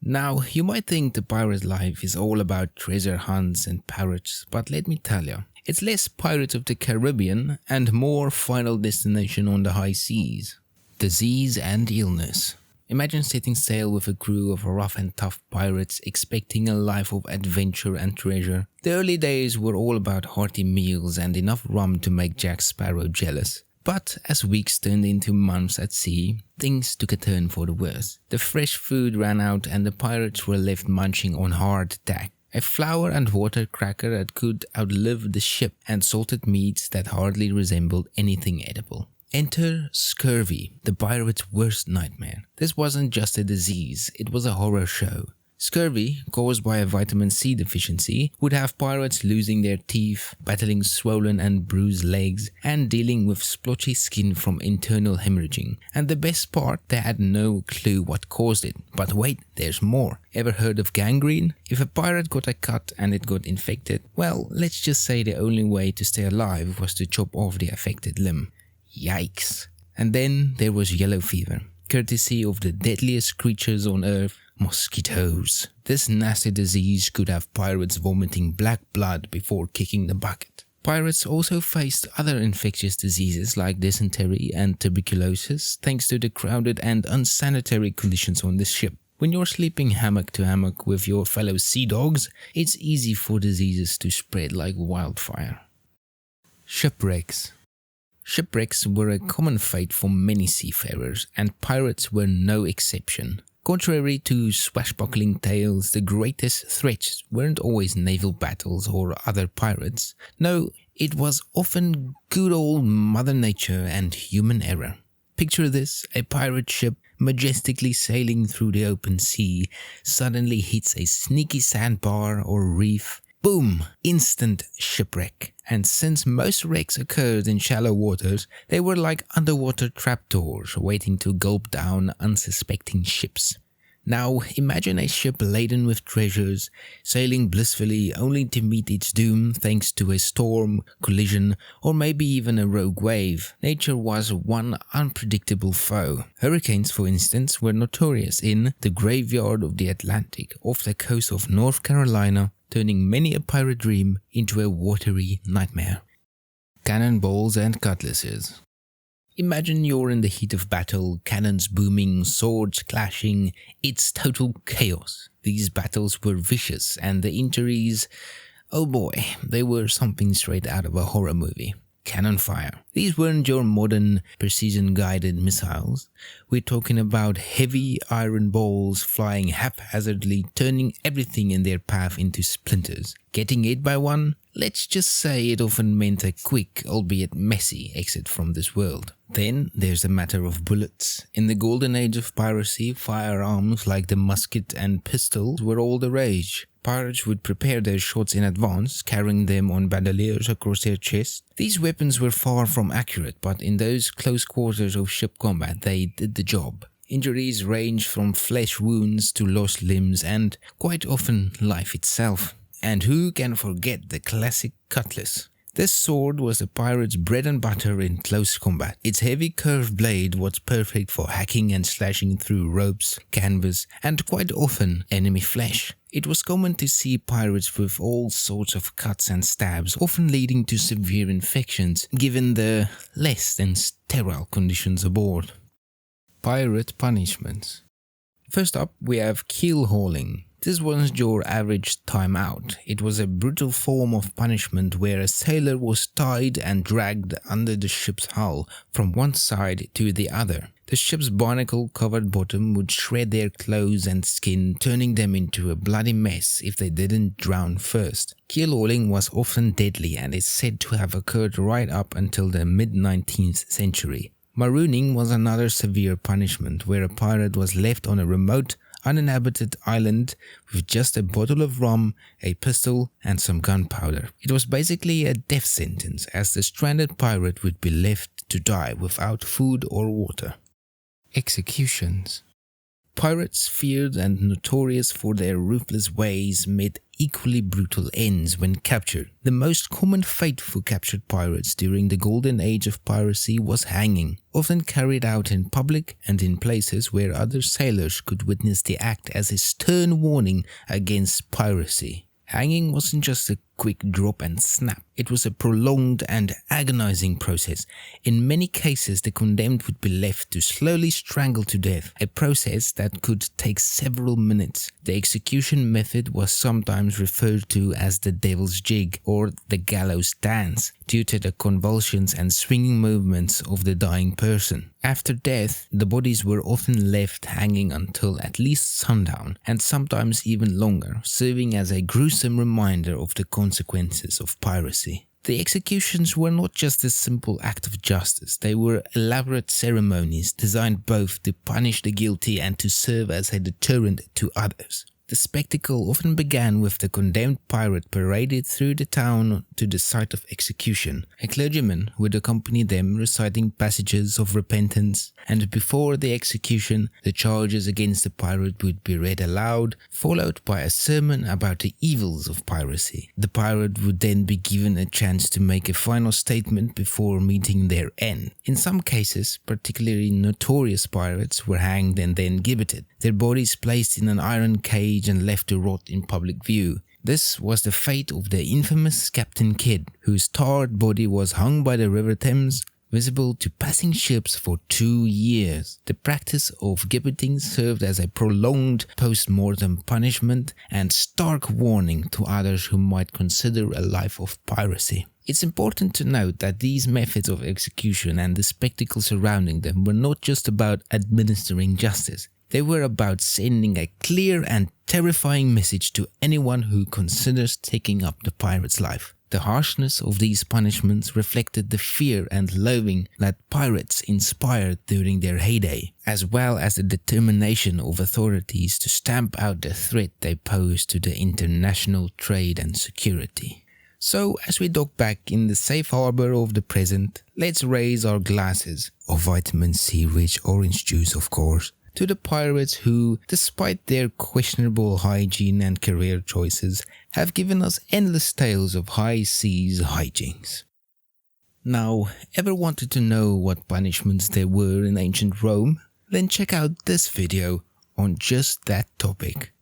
Now, you might think the pirate life is all about treasure hunts and pirates, but let me tell you, it's less Pirates of the Caribbean and more Final Destination on the high seas. Disease and illness. Imagine setting sail with a crew of rough and tough pirates expecting a life of adventure and treasure. The early days were all about hearty meals and enough rum to make Jack Sparrow jealous. But as weeks turned into months at sea, things took a turn for the worse. The fresh food ran out and the pirates were left munching on hardtack, a flour and water cracker that could outlive the ship, and salted meats that hardly resembled anything edible. Enter scurvy, the pirate's worst nightmare. This wasn't just a disease, it was a horror show. Scurvy, caused by a vitamin C deficiency, would have pirates losing their teeth, battling swollen and bruised legs, and dealing with splotchy skin from internal hemorrhaging. And the best part, they had no clue what caused it. But wait, there's more. Ever heard of gangrene? If a pirate got a cut and it got infected, well, let's just say the only way to stay alive was to chop off the affected limb. Yikes. And then there was yellow fever, courtesy of the deadliest creatures on earth, mosquitoes. This nasty disease could have pirates vomiting black blood before kicking the bucket. Pirates also faced other infectious diseases like dysentery and tuberculosis thanks to the crowded and unsanitary conditions on the ship. When you're sleeping hammock to hammock with your fellow sea dogs, it's easy for diseases to spread like wildfire. Shipwrecks. Shipwrecks were a common fate for many seafarers, and pirates were no exception. Contrary to swashbuckling tales, the greatest threats weren't always naval battles or other pirates. No, it was often good old Mother Nature and human error. Picture this, a pirate ship majestically sailing through the open sea suddenly hits a sneaky sandbar or reef. Boom! Instant shipwreck. And since most wrecks occurred in shallow waters, they were like underwater trapdoors waiting to gulp down unsuspecting ships. Now imagine a ship laden with treasures, sailing blissfully only to meet its doom thanks to a storm, collision, or maybe even a rogue wave. Nature was one unpredictable foe. Hurricanes, for instance, were notorious in the graveyard of the Atlantic off the coast of North Carolina, turning many a pirate dream into a watery nightmare. Cannonballs and Cutlasses. Imagine you're in the heat of battle, cannons booming, swords clashing. It's total chaos. These battles were vicious, and the injuries, oh boy, they were something straight out of a horror movie. Cannon fire. These weren't your modern precision-guided missiles. We're talking about heavy iron balls flying haphazardly, turning everything in their path into splinters. Getting hit by one? Let's just say it often meant a quick, albeit messy, exit from this world. Then there's the matter of bullets. In the Golden Age of Piracy, firearms like the musket and pistols were all the rage. Pirates would prepare their shots in advance, carrying them on bandoliers across their chests. These weapons were far from accurate, but in those close quarters of ship combat, they did the job. Injuries ranged from flesh wounds to lost limbs and, quite often, life itself. And who can forget the classic cutlass? This sword was the pirate's bread and butter in close combat. Its heavy curved blade was perfect for hacking and slashing through ropes, canvas, and quite often enemy flesh. It was common to see pirates with all sorts of cuts and stabs, often leading to severe infections, given the less than sterile conditions aboard. Pirate punishments. First up, we have keel hauling. This wasn't your average time out. It was a brutal form of punishment where a sailor was tied and dragged under the ship's hull from one side to the other. The ship's barnacle-covered bottom would shred their clothes and skin, turning them into a bloody mess if they didn't drown first. Keel hauling was often deadly and is said to have occurred right up until the mid-19th century. Marooning was another severe punishment where a pirate was left on a remote, uninhabited island with just a bottle of rum, a pistol, and some gunpowder. It was basically a death sentence, as the stranded pirate would be left to die without food or water. Executions. Pirates, feared and notorious for their ruthless ways, met equally brutal ends when captured. The most common fate for captured pirates during the Golden Age of Piracy was hanging, often carried out in public and in places where other sailors could witness the act as a stern warning against piracy. Hanging wasn't just a quick drop and snap. It was a prolonged and agonizing process. In many cases, the condemned would be left to slowly strangle to death, a process that could take several minutes. The execution method was sometimes referred to as the devil's jig or the gallows dance, due to the convulsions and swinging movements of the dying person. After death, the bodies were often left hanging until at least sundown, and sometimes even longer, serving as a gruesome reminder of the consequences of piracy. The executions were not just a simple act of justice, they were elaborate ceremonies designed both to punish the guilty and to serve as a deterrent to others. The spectacle often began with the condemned pirate paraded through the town to the site of execution. A clergyman would accompany them reciting passages of repentance, and before the execution, the charges against the pirate would be read aloud, followed by a sermon about the evils of piracy. The pirate would then be given a chance to make a final statement before meeting their end. In some cases, particularly notorious pirates were hanged and then gibbeted, their bodies placed in an iron cage and left to rot in public view. This was the fate of the infamous Captain Kidd, whose tarred body was hung by the River Thames, visible to passing ships for 2 years. The practice of gibbeting served as a prolonged post-mortem punishment and stark warning to others who might consider a life of piracy. It's important to note that these methods of execution and the spectacle surrounding them were not just about administering justice. They were about sending a clear and terrifying message to anyone who considers taking up the pirate's life. The harshness of these punishments reflected the fear and loathing that pirates inspired during their heyday, as well as the determination of authorities to stamp out the threat they posed to the international trade and security. So, as we dock back in the safe harbor of the present, let's raise our glasses, of vitamin C-rich orange juice of course, to the pirates who, despite their questionable hygiene and career choices, have given us endless tales of high seas hijinks. Now, ever wanted to know what punishments there were in ancient Rome? Then check out this video on just that topic.